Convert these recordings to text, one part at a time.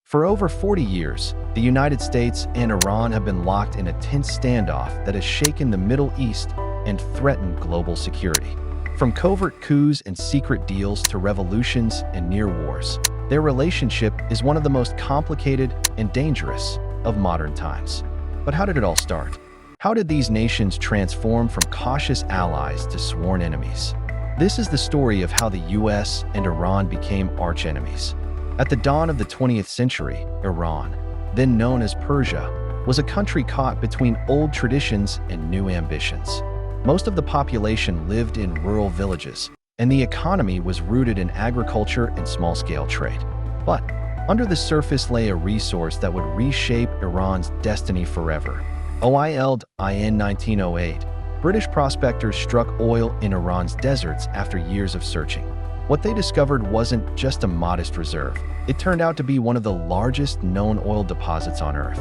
For over 40 years, the United States and Iran have been locked in a tense standoff that has shaken the Middle East and threatened global security. From covert coups and secret deals to revolutions and near wars, their relationship is one of the most complicated and dangerous of modern times. But how did it all start? How did these nations transform from cautious allies to sworn enemies? This is the story of how the US and Iran became arch-enemies. At the dawn of the 20th century, Iran, then known as Persia, was a country caught between old traditions and new ambitions. Most of the population lived in rural villages, and the economy was rooted in agriculture and small-scale trade. But under the surface lay a resource that would reshape Iran's destiny forever. In 1908, British prospectors struck oil in Iran's deserts after years of searching. What they discovered wasn't just a modest reserve. It turned out to be one of the largest known oil deposits on Earth.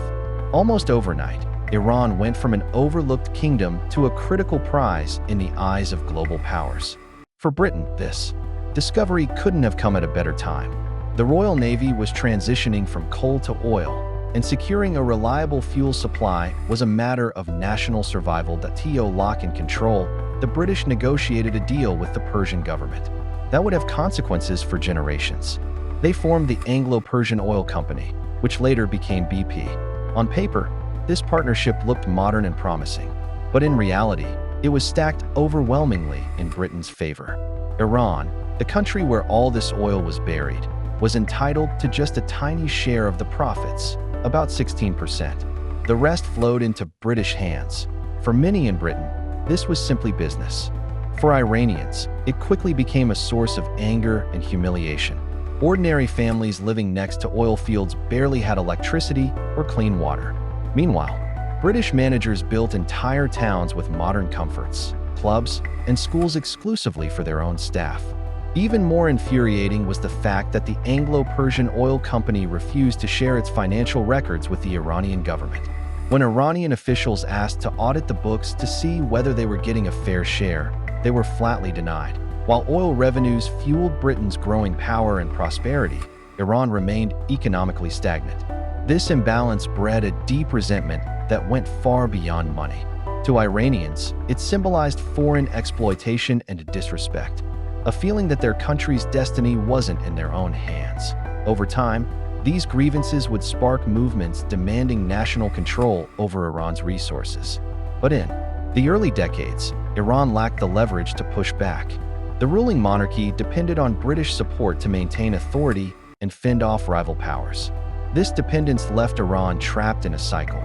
Almost overnight, Iran went from an overlooked kingdom to a critical prize in the eyes of global powers. For Britain, this discovery couldn't have come at a better time. The Royal Navy was transitioning from coal to oil, and securing a reliable fuel supply was a matter of national survival. To lock in control, the British negotiated a deal with the Persian government that would have consequences for generations. They formed the Anglo-Persian Oil Company, which later became BP. On paper, this partnership looked modern and promising, but in reality, it was stacked overwhelmingly in Britain's favor. Iran, the country where all this oil was buried, was entitled to just a tiny share of the profits, about 16%. The rest flowed into British hands. For many in Britain, this was simply business. For Iranians, it quickly became a source of anger and humiliation. Ordinary families living next to oil fields barely had electricity or clean water. Meanwhile, British managers built entire towns with modern comforts, clubs, and schools exclusively for their own staff. Even more infuriating was the fact that the Anglo-Persian Oil Company refused to share its financial records with the Iranian government. When Iranian officials asked to audit the books to see whether they were getting a fair share, they were flatly denied. While oil revenues fueled Britain's growing power and prosperity, Iran remained economically stagnant. This imbalance bred a deep resentment that went far beyond money. To Iranians, it symbolized foreign exploitation and disrespect, a feeling that their country's destiny wasn't in their own hands. Over time, these grievances would spark movements demanding national control over Iran's resources. But in the early decades, Iran lacked the leverage to push back. The ruling monarchy depended on British support to maintain authority and fend off rival powers. This dependence left Iran trapped in a cycle.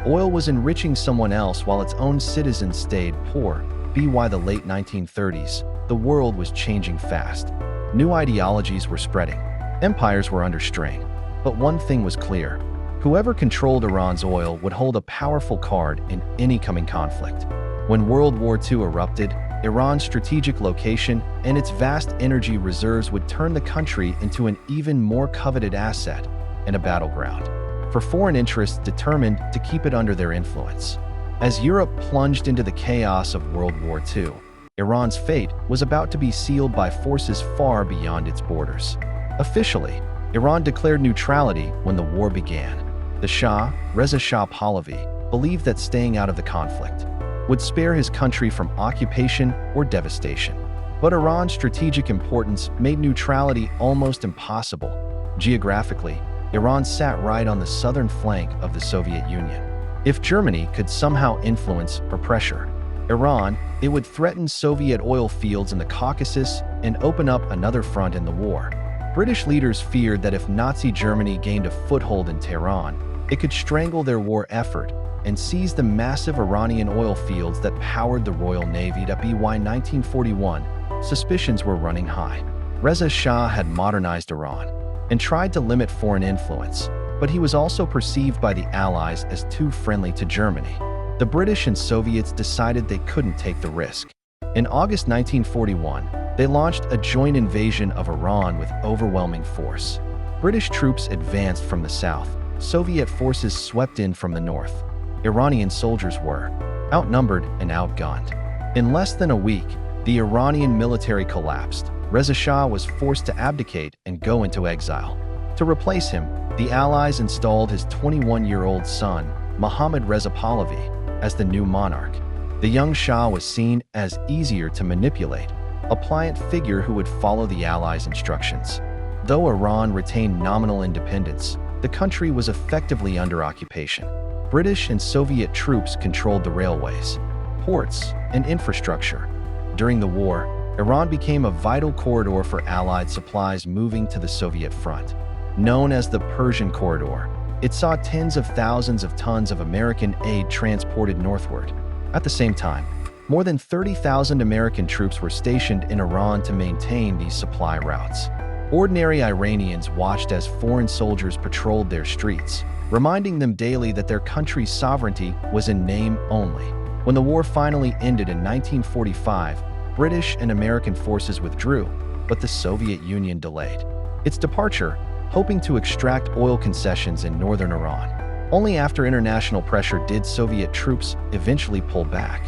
Oil was enriching someone else while its own citizens stayed poor. By the late 1930s, the world was changing fast. New ideologies were spreading. Empires were under strain. But one thing was clear. Whoever controlled Iran's oil would hold a powerful card in any coming conflict. When World War II erupted, Iran's strategic location and its vast energy reserves would turn the country into an even more coveted asset and a battleground for foreign interests determined to keep it under their influence. As Europe plunged into the chaos of World War II, Iran's fate was about to be sealed by forces far beyond its borders. Officially, Iran declared neutrality when the war began. The Shah, Reza Shah Pahlavi, believed that staying out of the conflict would spare his country from occupation or devastation. But Iran's strategic importance made neutrality almost impossible. Geographically, Iran sat right on the southern flank of the Soviet Union. If Germany could somehow influence or pressure Iran, it would threaten Soviet oil fields in the Caucasus and open up another front in the war. British leaders feared that if Nazi Germany gained a foothold in Tehran, it could strangle their war effort and seize the massive Iranian oil fields that powered the Royal Navy. By 1941, suspicions were running high. Reza Shah had modernized Iran and tried to limit foreign influence, but he was also perceived by the Allies as too friendly to Germany. The British and Soviets decided they couldn't take the risk. In August 1941, they launched a joint invasion of Iran with overwhelming force. British troops advanced from the south. Soviet forces swept in from the north. Iranian soldiers were outnumbered and outgunned. In less than a week, the Iranian military collapsed. Reza Shah was forced to abdicate and go into exile. To replace him, the Allies installed his 21-year-old son, Mohammad Reza Pahlavi, as the new monarch. The young Shah was seen as easier to manipulate, a pliant figure who would follow the Allies' instructions. Though Iran retained nominal independence, the country was effectively under occupation. British and Soviet troops controlled the railways, ports, and infrastructure. During the war, Iran became a vital corridor for Allied supplies moving to the Soviet front. Known as the Persian Corridor, it saw tens of thousands of tons of American aid transported northward. At the same time, more than 30,000 American troops were stationed in Iran to maintain these supply routes. Ordinary Iranians watched as foreign soldiers patrolled their streets, reminding them daily that their country's sovereignty was in name only. When the war finally ended in 1945, British and American forces withdrew, but the Soviet Union delayed its departure, hoping to extract oil concessions in northern Iran. Only after international pressure did Soviet troops eventually pull back.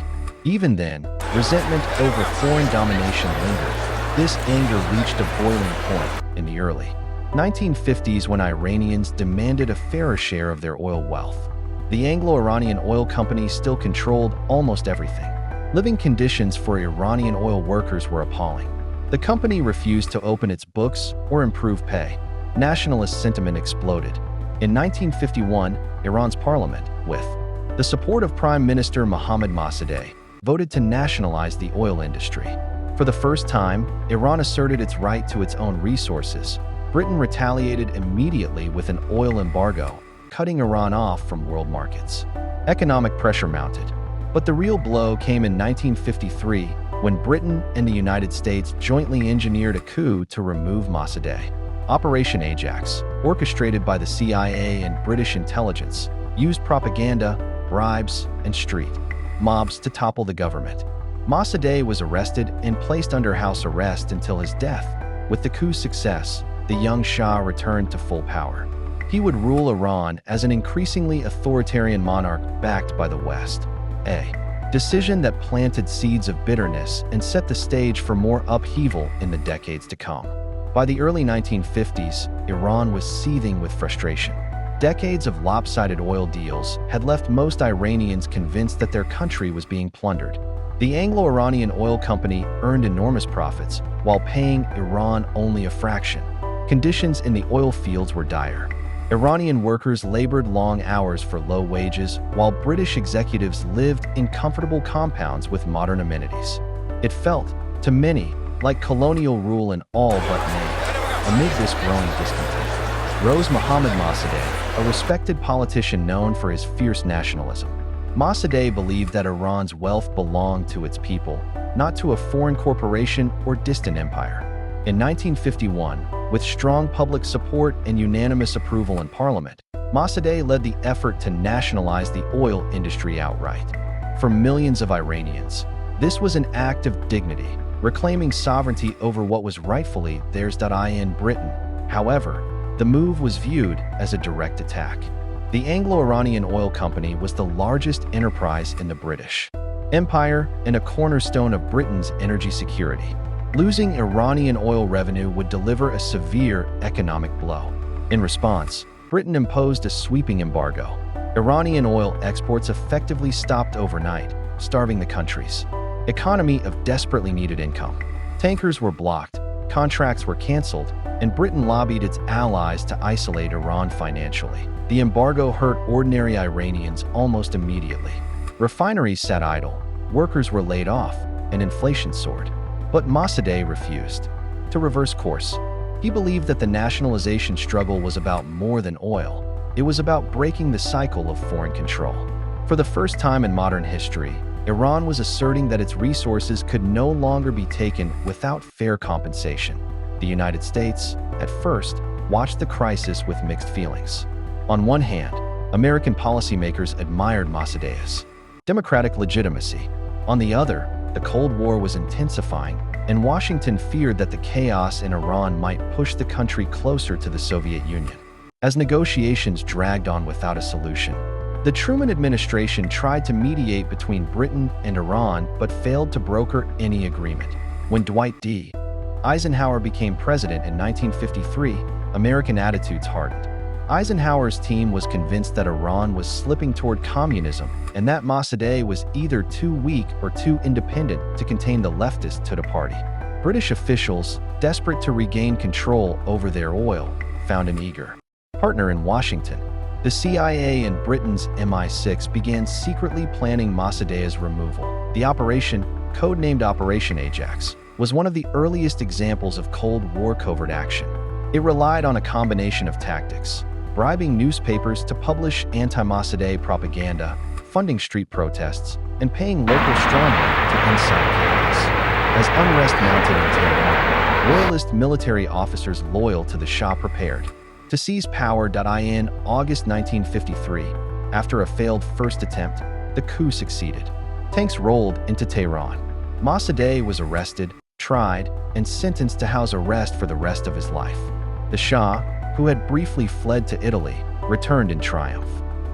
Even then, resentment over foreign domination lingered. This anger reached a boiling point in the early 1950s when Iranians demanded a fairer share of their oil wealth. The Anglo-Iranian Oil Company still controlled almost everything. Living conditions for Iranian oil workers were appalling. The company refused to open its books or improve pay. Nationalist sentiment exploded. In 1951, Iran's parliament, with the support of Prime Minister Mohammad Mossadegh, voted to nationalize the oil industry. For the first time, Iran asserted its right to its own resources. Britain retaliated immediately with an oil embargo, cutting Iran off from world markets. Economic pressure mounted. But the real blow came in 1953 when Britain and the United States jointly engineered a coup to remove Mossadegh. Operation Ajax, orchestrated by the CIA and British intelligence, used propaganda, bribes, and street mobs to topple the government. Mossadegh was arrested and placed under house arrest until his death. With the coup's success, the young Shah returned to full power. He would rule Iran as an increasingly authoritarian monarch backed by the West. A decision that planted seeds of bitterness and set the stage for more upheaval in the decades to come. By the early 1950s, Iran was seething with frustration. Decades of lopsided oil deals had left most Iranians convinced that their country was being plundered. The Anglo-Iranian Oil Company earned enormous profits while paying Iran only a fraction. Conditions in the oil fields were dire. Iranian workers labored long hours for low wages, while British executives lived in comfortable compounds with modern amenities. It felt, to many, like colonial rule in all but name. Amid this growing discontent, rose Mohammad Mossadegh, a respected politician known for his fierce nationalism. Mossadegh believed that Iran's wealth belonged to its people, not to a foreign corporation or distant empire. In 1951, with strong public support and unanimous approval in parliament, Mossadegh led the effort to nationalize the oil industry outright. For millions of Iranians, this was an act of dignity, reclaiming sovereignty over what was rightfully theirs. In Britain, however, the move was viewed as a direct attack. The Anglo-Iranian Oil Company was the largest enterprise in the British Empire and a cornerstone of Britain's energy security. Losing Iranian oil revenue would deliver a severe economic blow. In response, Britain imposed a sweeping embargo. Iranian oil exports effectively stopped overnight, starving the country's economy of desperately needed income. Tankers were blocked, contracts were canceled, and Britain lobbied its allies to isolate Iran financially. The embargo hurt ordinary Iranians almost immediately. Refineries sat idle, workers were laid off, and inflation soared. But Mossadegh refused to reverse course. He believed that the nationalization struggle was about more than oil. It was about breaking the cycle of foreign control. For the first time in modern history, Iran was asserting that its resources could no longer be taken without fair compensation. The United States, at first, watched the crisis with mixed feelings. On one hand, American policymakers admired Mossadegh's democratic legitimacy. On the other, the Cold War was intensifying, and Washington feared that the chaos in Iran might push the country closer to the Soviet Union. As negotiations dragged on without a solution, the Truman administration tried to mediate between Britain and Iran but failed to broker any agreement. When Dwight D. Eisenhower became president in 1953, American attitudes hardened. Eisenhower's team was convinced that Iran was slipping toward communism and that Mossadegh was either too weak or too independent to contain the leftists to the party. British officials, desperate to regain control over their oil, found an eager partner in Washington. The CIA and Britain's MI6 began secretly planning Mossadegh's removal. The operation, codenamed Operation Ajax, was one of the earliest examples of Cold War covert action. It relied on a combination of tactics: bribing newspapers to publish anti-Mossadegh propaganda, funding street protests, and paying local strongmen to incite chaos. As unrest mounted in Tehran, royalist military officers loyal to the Shah prepared to seize power. In August 1953, after a failed first attempt, the coup succeeded. Tanks rolled into Tehran. Mossadegh was arrested, tried, and sentenced to house arrest for the rest of his life. The Shah, who had briefly fled to Italy, returned in triumph.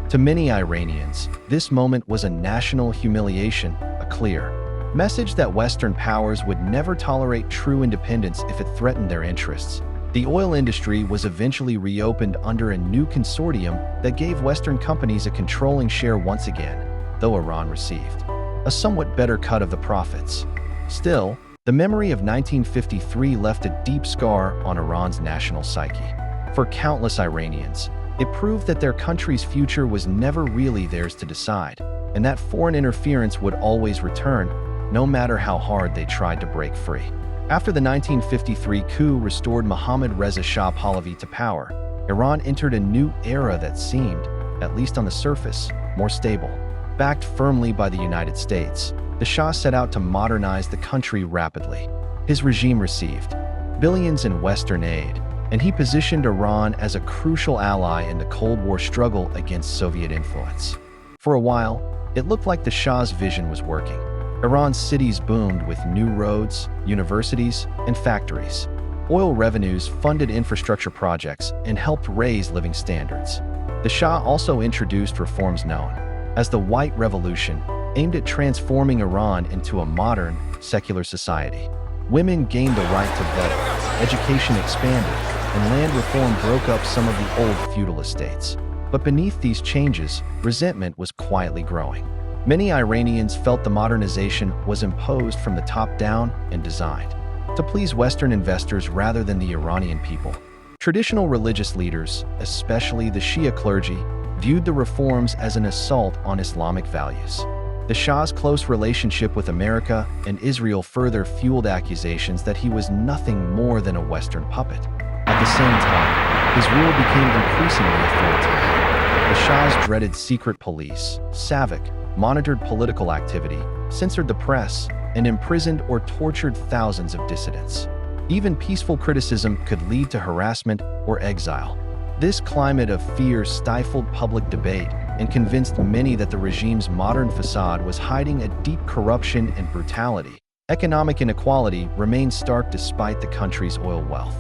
To many Iranians, this moment was a national humiliation, a clear message that Western powers would never tolerate true independence if it threatened their interests. The oil industry was eventually reopened under a new consortium that gave Western companies a controlling share once again, though Iran received a somewhat better cut of the profits. Still, the memory of 1953 left a deep scar on Iran's national psyche. For countless Iranians, it proved that their country's future was never really theirs to decide, and that foreign interference would always return, no matter how hard they tried to break free. After the 1953 coup restored Mohammad Reza Shah Pahlavi to power, Iran entered a new era that seemed, at least on the surface, more stable. Backed firmly by the United States, the Shah set out to modernize the country rapidly. His regime received billions in Western aid, and he positioned Iran as a crucial ally in the Cold War struggle against Soviet influence. For a while, it looked like the Shah's vision was working. Iran's cities boomed with new roads, universities, and factories. Oil revenues funded infrastructure projects and helped raise living standards. The Shah also introduced reforms known as the White Revolution, aimed at transforming Iran into a modern, secular society. Women gained the right to vote, education expanded, and land reform broke up some of the old feudal estates. But beneath these changes, resentment was quietly growing. Many Iranians felt the modernization was imposed from the top down and designed to please Western investors rather than the Iranian people. Traditional religious leaders, especially the Shia clergy, viewed the reforms as an assault on Islamic values. The Shah's close relationship with America and Israel further fueled accusations that he was nothing more than a Western puppet. At the same time, his rule became increasingly authoritarian. The Shah's dreaded secret police, SAVAK, monitored political activity, censored the press, and imprisoned or tortured thousands of dissidents. Even peaceful criticism could lead to harassment or exile. This climate of fear stifled public debate and convinced many that the regime's modern facade was hiding a deep corruption and brutality. Economic inequality remained stark despite the country's oil wealth.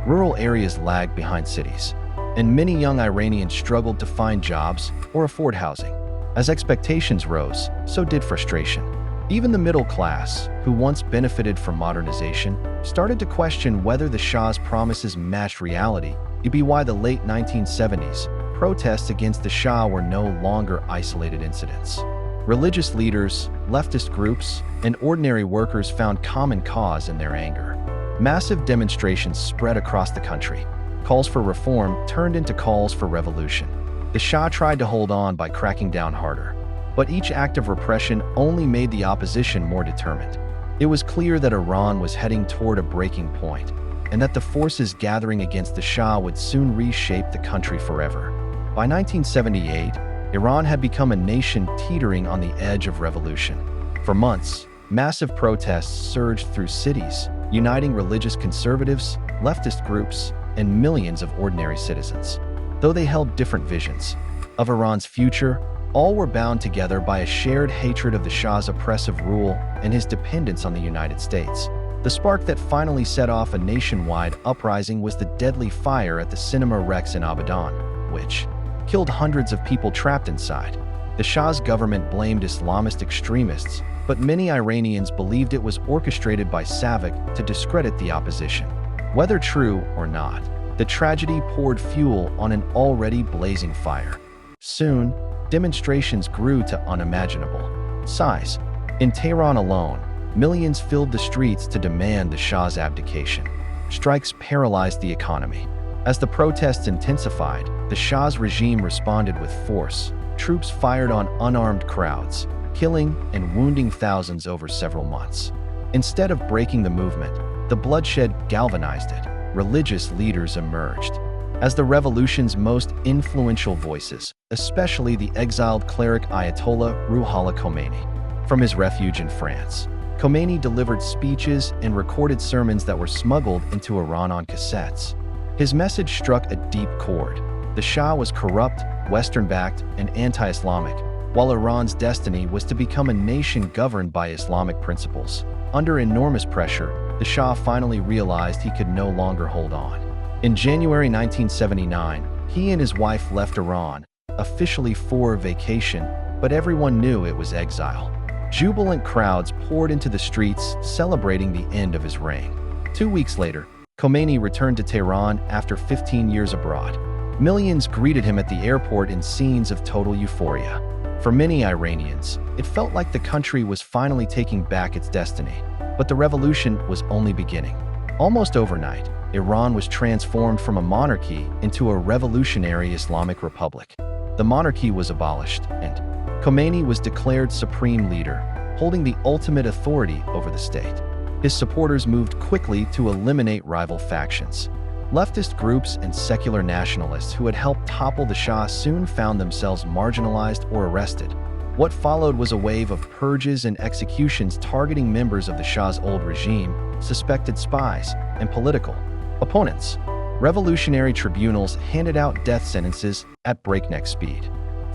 Rural areas lagged behind cities, and many young Iranians struggled to find jobs or afford housing. As expectations rose, so did frustration. Even the middle class, who once benefited from modernization, started to question whether the Shah's promises matched reality. By the late 1970s, protests against the Shah were no longer isolated incidents. Religious leaders, leftist groups, and ordinary workers found common cause in their anger. Massive demonstrations spread across the country. Calls for reform turned into calls for revolution. The Shah tried to hold on by cracking down harder, but each act of repression only made the opposition more determined. It was clear that Iran was heading toward a breaking point, and that the forces gathering against the Shah would soon reshape the country forever. By 1978, Iran had become a nation teetering on the edge of revolution. For months, massive protests surged through cities, uniting religious conservatives, leftist groups, and millions of ordinary citizens. Though they held different visions of Iran's future, all were bound together by a shared hatred of the Shah's oppressive rule and his dependence on the United States. The spark that finally set off a nationwide uprising was the deadly fire at the Cinema Rex in Abadan, which killed hundreds of people trapped inside. The Shah's government blamed Islamist extremists, but many Iranians believed it was orchestrated by SAVAK to discredit the opposition. Whether true or not, The tragedy poured fuel on an already blazing fire. Soon, demonstrations grew to unimaginable size. In Tehran alone, millions filled the streets to demand the Shah's abdication. Strikes paralyzed the economy. As the protests intensified, the Shah's regime responded with force. Troops fired on unarmed crowds, killing and wounding thousands over several months. Instead of breaking the movement, the bloodshed galvanized it. Religious leaders emerged as the revolution's most influential voices, especially the exiled cleric Ayatollah Ruhollah Khomeini. From his refuge in France, Khomeini delivered speeches and recorded sermons that were smuggled into Iran on cassettes. His message struck a deep chord. The Shah was corrupt, Western-backed, and anti-Islamic, while Iran's destiny was to become a nation governed by Islamic principles. Under enormous pressure, the Shah finally realized he could no longer hold on. In January 1979, he and his wife left Iran, officially for vacation, but everyone knew it was exile. Jubilant crowds poured into the streets, celebrating the end of his reign. 2 weeks later, Khomeini returned to Tehran after 15 years abroad. Millions greeted him at the airport in scenes of total euphoria. For many Iranians, it felt like the country was finally taking back its destiny. But the revolution was only beginning. Almost overnight, Iran was transformed from a monarchy into a revolutionary Islamic republic. The monarchy was abolished, and Khomeini was declared supreme leader, holding the ultimate authority over the state. His supporters moved quickly to eliminate rival factions. Leftist groups and secular nationalists who had helped topple the Shah soon found themselves marginalized or arrested. What followed was a wave of purges and executions targeting members of the Shah's old regime, suspected spies, and political opponents. Revolutionary tribunals handed out death sentences at breakneck speed.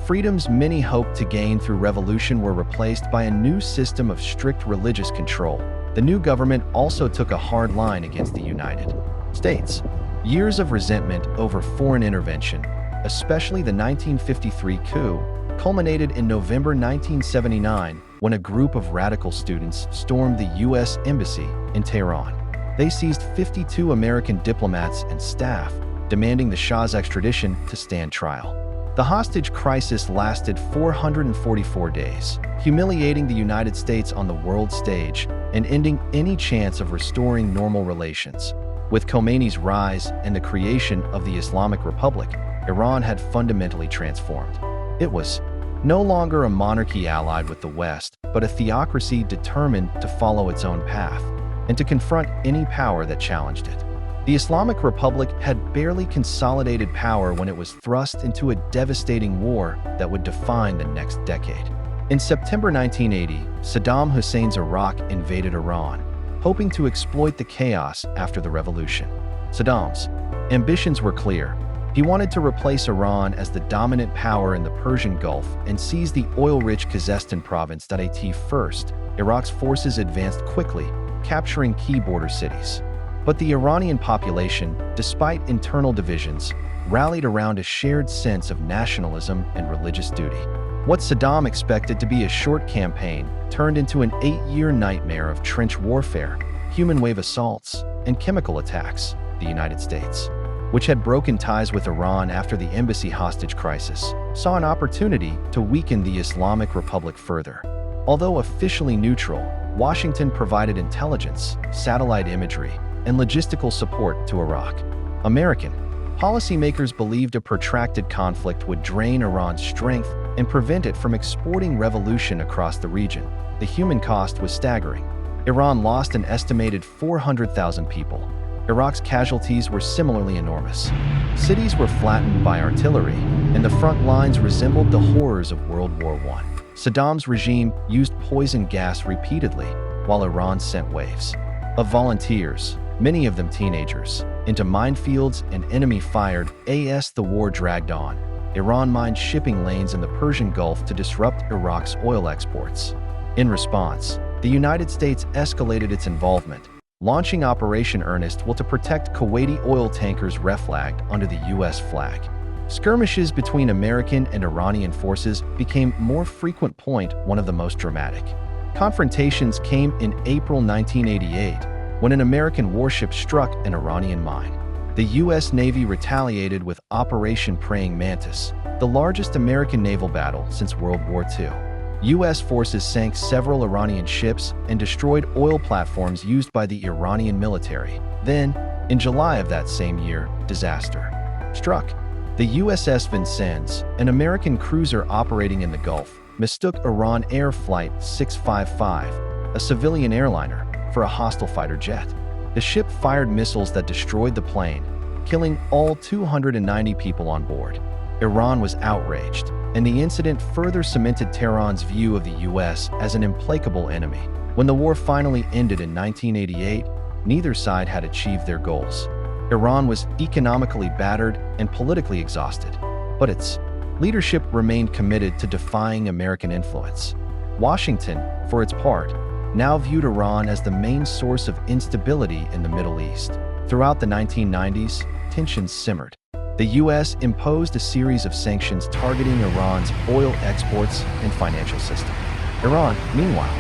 Freedoms many hoped to gain through revolution were replaced by a new system of strict religious control. The new government also took a hard line against the United States. Years of resentment over foreign intervention, especially the 1953 coup, culminated in November 1979 when a group of radical students stormed the U.S. Embassy in Tehran. They seized 52 American diplomats and staff, demanding the Shah's extradition to stand trial. The hostage crisis lasted 444 days, humiliating the United States on the world stage and ending any chance of restoring normal relations. With Khomeini's rise and the creation of the Islamic Republic, Iran had fundamentally transformed. It was no longer a monarchy allied with the West, but a theocracy determined to follow its own path and to confront any power that challenged it. The Islamic Republic had barely consolidated power when it was thrust into a devastating war that would define the next decade. In September 1980, Saddam Hussein's Iraq invaded Iran, hoping to exploit the chaos after the revolution. Saddam's ambitions were clear. He wanted to replace Iran as the dominant power in the Persian Gulf and seize the oil-rich Khuzestan province. At first, Iraq's forces advanced quickly, capturing key border cities. But the Iranian population, despite internal divisions, rallied around a shared sense of nationalism and religious duty. What Saddam expected to be a short campaign turned into an 8-year nightmare of trench warfare, human wave assaults, and chemical attacks. The United States, which had broken ties with Iran after the embassy hostage crisis, saw an opportunity to weaken the Islamic Republic further. Although officially neutral, Washington provided intelligence, satellite imagery, and logistical support to Iraq. American policymakers believed a protracted conflict would drain Iran's strength and prevent it from exporting revolution across the region. The human cost was staggering. Iran lost an estimated 400,000 people. Iraq's casualties were similarly enormous. Cities were flattened by artillery, and the front lines resembled the horrors of World War I. Saddam's regime used poison gas repeatedly, while Iran sent waves of volunteers, many of them teenagers, into minefields and enemy-fired as the war dragged on. Iran mined shipping lanes in the Persian Gulf to disrupt Iraq's oil exports. In response, the United States escalated its involvement, launching Operation Earnest to protect Kuwaiti oil tankers reflagged under the U.S. flag. Skirmishes between American and Iranian forces became more frequent. One of the most dramatic confrontations came in April 1988, when an American warship struck an Iranian mine. The U.S. Navy retaliated with Operation Praying Mantis, the largest American naval battle since World War II. U.S. forces sank several Iranian ships and destroyed oil platforms used by the Iranian military. Then, in July of that same year, disaster struck. The USS Vincennes, an American cruiser operating in the Gulf, mistook Iran Air Flight 655, a civilian airliner, for a hostile fighter jet. The ship fired missiles that destroyed the plane, killing all 290 people on board. Iran was outraged, and the incident further cemented Tehran's view of the U.S. as an implacable enemy. When the war finally ended in 1988, neither side had achieved their goals. Iran was economically battered and politically exhausted, but its leadership remained committed to defying American influence. Washington, for its part, now viewed Iran as the main source of instability in the Middle East. Throughout the 1990s, tensions simmered. The U.S. imposed a series of sanctions targeting Iran's oil exports and financial system. Iran, meanwhile,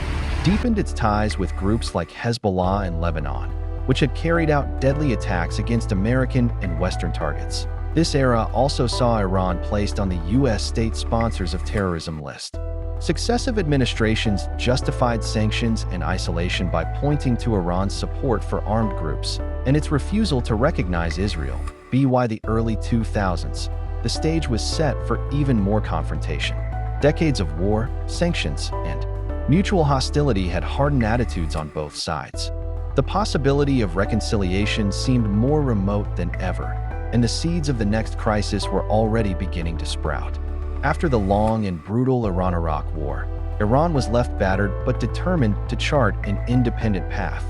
deepened its ties with groups like Hezbollah and Lebanon, which had carried out deadly attacks against American and Western targets. This era also saw Iran placed on the U.S. state sponsors of terrorism list. Successive administrations justified sanctions and isolation by pointing to Iran's support for armed groups and its refusal to recognize Israel. By the early 2000s, the stage was set for even more confrontation. Decades of war, sanctions, and mutual hostility had hardened attitudes on both sides. The possibility of reconciliation seemed more remote than ever, and the seeds of the next crisis were already beginning to sprout. After the long and brutal Iran-Iraq War, Iran was left battered but determined to chart an independent path.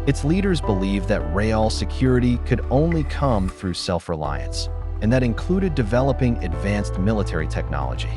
Its leaders believed that real security could only come through self-reliance, and that included developing advanced military technology.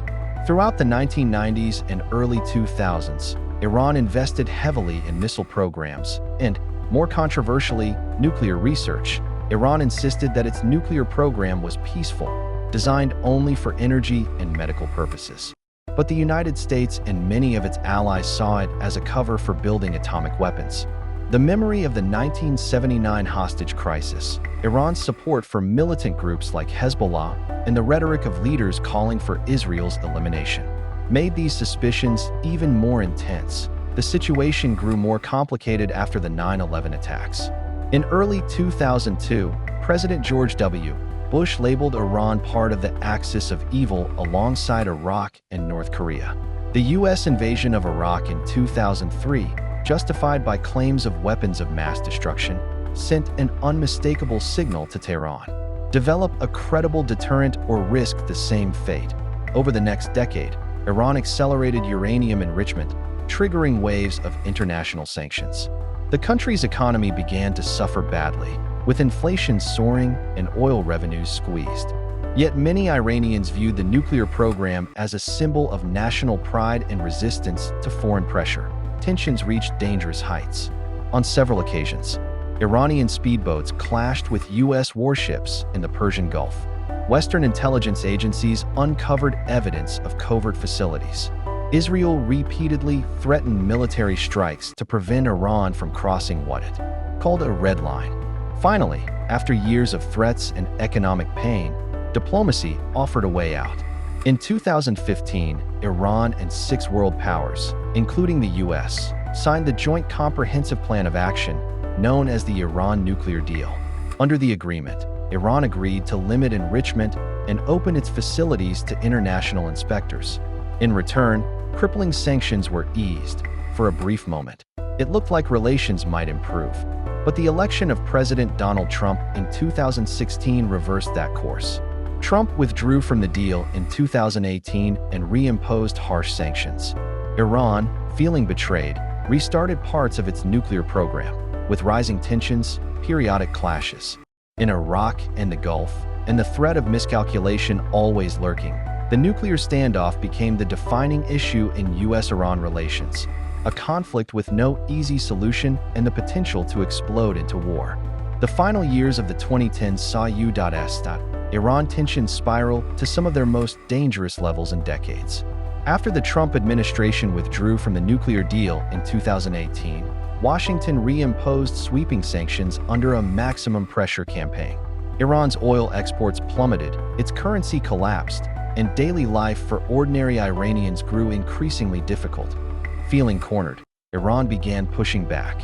Throughout the 1990s and early 2000s, Iran invested heavily in missile programs and, more controversially, nuclear research. Iran insisted that its nuclear program was peaceful, designed only for energy and medical purposes. But the United States and many of its allies saw it as a cover for building atomic weapons. The memory of the 1979 hostage crisis, Iran's support for militant groups like Hezbollah, and the rhetoric of leaders calling for Israel's elimination made these suspicions even more intense. The situation grew more complicated after the 9/11 attacks. In early 2002, President George W. Bush labeled Iran part of the axis of evil alongside Iraq and North Korea. The U.S. invasion of Iraq in 2003, justified by claims of weapons of mass destruction, sent an unmistakable signal to Tehran. Develop a credible deterrent or risk the same fate. Over the next decade, Iran accelerated uranium enrichment, triggering waves of international sanctions. The country's economy began to suffer badly, with inflation soaring and oil revenues squeezed. Yet many Iranians viewed the nuclear program as a symbol of national pride and resistance to foreign pressure. Tensions reached dangerous heights. On several occasions, Iranian speedboats clashed with U.S. warships in the Persian Gulf. Western intelligence agencies uncovered evidence of covert facilities. Israel repeatedly threatened military strikes to prevent Iran from crossing what it called a red line. Finally, after years of threats and economic pain, diplomacy offered a way out. In 2015, Iran and 6 world powers, including the U.S., signed the Joint Comprehensive Plan of Action, known as the Iran Nuclear Deal. Under the agreement, Iran agreed to limit enrichment and open its facilities to international inspectors. In return, crippling sanctions were eased. For a brief moment, it looked like relations might improve. But the election of President Donald Trump in 2016 reversed that course. Trump withdrew from the deal in 2018 and reimposed harsh sanctions. Iran, feeling betrayed, restarted parts of its nuclear program, with rising tensions, periodic clashes in Iraq and the Gulf, and the threat of miscalculation always lurking. The nuclear standoff became the defining issue in U.S.-Iran relations, a conflict with no easy solution and the potential to explode into war. The final years of the 2010s saw U.S.-Iran tensions spiral to some of their most dangerous levels in decades. After the Trump administration withdrew from the nuclear deal in 2018, Washington reimposed sweeping sanctions under a maximum pressure campaign. Iran's oil exports plummeted, its currency collapsed, and daily life for ordinary Iranians grew increasingly difficult. Feeling cornered, Iran began pushing back.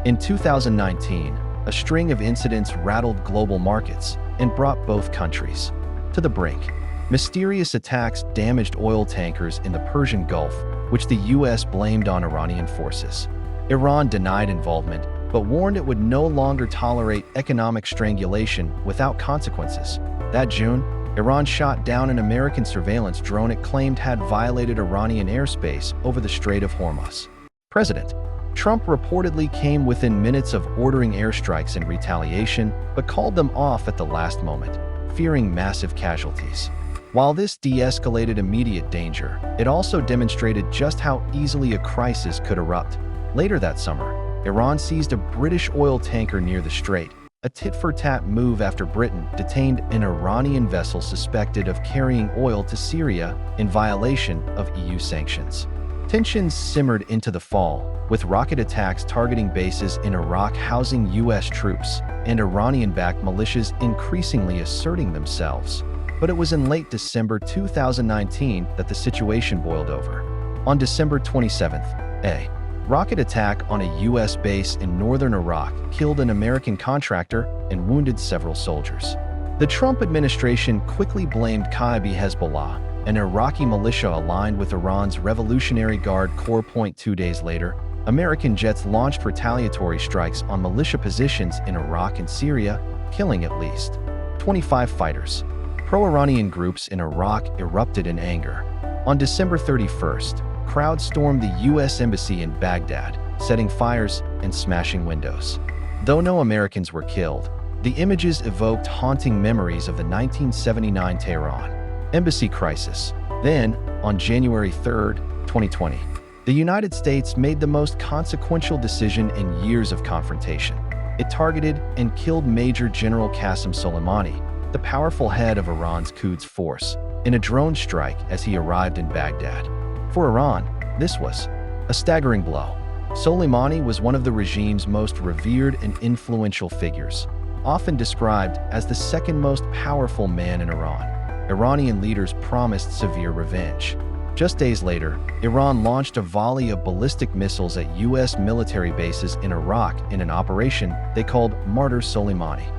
In 2019, a string of incidents rattled global markets and brought both countries to the brink. Mysterious attacks damaged oil tankers in the Persian Gulf, which the U.S. blamed on Iranian forces. Iran denied involvement, but warned it would no longer tolerate economic strangulation without consequences. That June, Iran shot down an American surveillance drone it claimed had violated Iranian airspace over the Strait of Hormuz. President Trump reportedly came within minutes of ordering airstrikes in retaliation, but called them off at the last moment, fearing massive casualties. While this de-escalated immediate danger, it also demonstrated just how easily a crisis could erupt. Later that summer, Iran seized a British oil tanker near the strait, a tit-for-tat move after Britain detained an Iranian vessel suspected of carrying oil to Syria in violation of EU sanctions. Tensions simmered into the fall, with rocket attacks targeting bases in Iraq housing U.S. troops and Iranian-backed militias increasingly asserting themselves. But it was in late December 2019 that the situation boiled over. On December 27th, a rocket attack on a U.S. base in northern Iraq killed an American contractor and wounded several soldiers. The Trump administration quickly blamed Ka'bi Hezbollah, an Iraqi militia aligned with Iran's Revolutionary Guard Corps. 2 days later, American jets launched retaliatory strikes on militia positions in Iraq and Syria, killing at least 25 fighters. Pro-Iranian groups in Iraq erupted in anger. On December 31st, crowds stormed the U.S. Embassy in Baghdad, setting fires and smashing windows. Though no Americans were killed, the images evoked haunting memories of the 1979 Tehran embassy crisis. Then, on January 3, 2020, the United States made the most consequential decision in years of confrontation. It targeted and killed Major General Qassem Soleimani, the powerful head of Iran's Quds force, in a drone strike as he arrived in Baghdad. For Iran, this was a staggering blow. Soleimani was one of the regime's most revered and influential figures, often described as the second most powerful man in Iran. Iranian leaders promised severe revenge. Just days later, Iran launched a volley of ballistic missiles at U.S. military bases in Iraq in an operation they called Martyr Soleimani.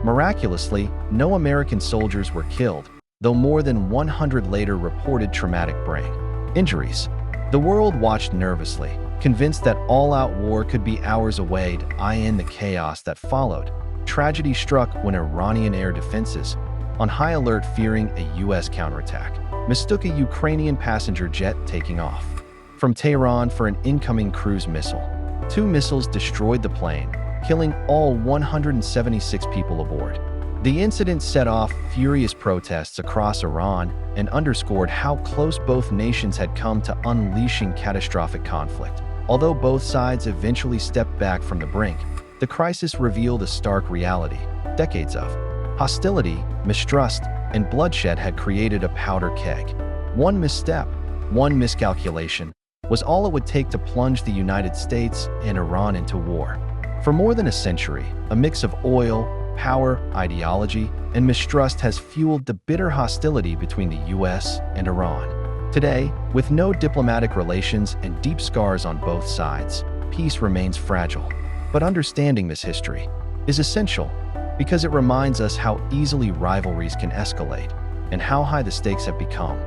Miraculously, no American soldiers were killed, though more than 100 later reported traumatic brain injuries. The world watched nervously, convinced that all-out war could be hours away. In the chaos that followed, tragedy struck when Iranian air defenses, on high alert fearing a U.S. counterattack, mistook a Ukrainian passenger jet taking off from Tehran for an incoming cruise missile. 2 missiles destroyed the plane, killing all 176 people aboard. The incident set off furious protests across Iran and underscored how close both nations had come to unleashing catastrophic conflict. Although both sides eventually stepped back from the brink, the crisis revealed a stark reality. Decades of hostility, mistrust, and bloodshed had created a powder keg. One misstep, one miscalculation, was all it would take to plunge the United States and Iran into war. For more than a century, a mix of oil, power, ideology, and mistrust has fueled the bitter hostility between the U.S. and Iran. Today, with no diplomatic relations and deep scars on both sides, peace remains fragile. But understanding this history is essential because it reminds us how easily rivalries can escalate and how high the stakes have become.